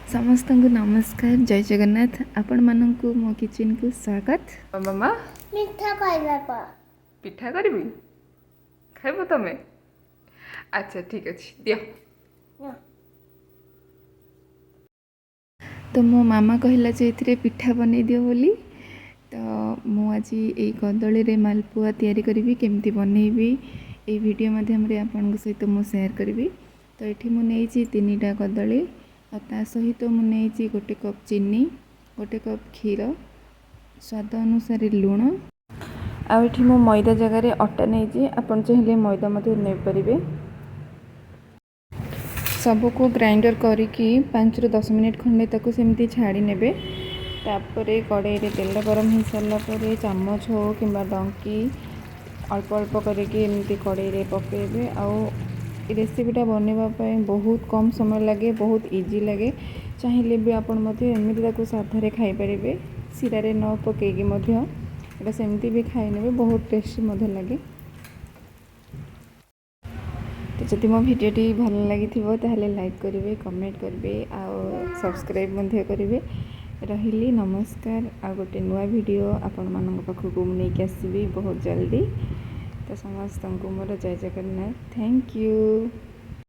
समस्त को नमस्कार जय जगन्नाथ आपण मानक मो किचन को स्वागत। मामा मिठा खाइबा पिठा करबी खाइबो तमे अच्छा ठीक अच्छे दियो। तो मो मामा कहला जे एथिरे पिठा बनै दियो बोली तो मु आज ये कदली रे मालपुआ तैयारी करी केमती बनैबी ये वीडियो माध्यम रे आपन सहित मु शेयर करी। तो ये मुझे 3टा कदली आ सहित मुझे गोटे कप चीनी गोटे कप क्षीर स्वाद अनुसार लुण आठी मो मैदा जगार अटा नहीं आपन चाहिए मैदा नहीं पारे सबको ग्राइंडर करके 5 ରୁ 10 मिनट खंडे तक सेमती छाड़ी नेबे। तापर कड़ाई रे तेल गरम हो सारा पर चामच हो कि डंकी अल्प अल्प करके कड़ाई रे पकेबे। आउ रेसिपीटा बनवाई बहुत कम समय लगे बहुत इजी लगे चाहिए भी आपन एमती साधारे खाईपारे सिरा न पकईकी सेमती भी खाई ने बहुत टेस्टी लगे। तो जदि मो भिडियोटी भल लगी ताहले लाइक करेंगे कमेंट करेंगे आउ सब्सक्राइब करेंगे। रही नमस्कार आ गोटे नुआ वीडियो आपण मान पाखक नहीं आसबि बहुत जल्दी। तो समस्त को मोर जय जगन्नाथ थैंक यू।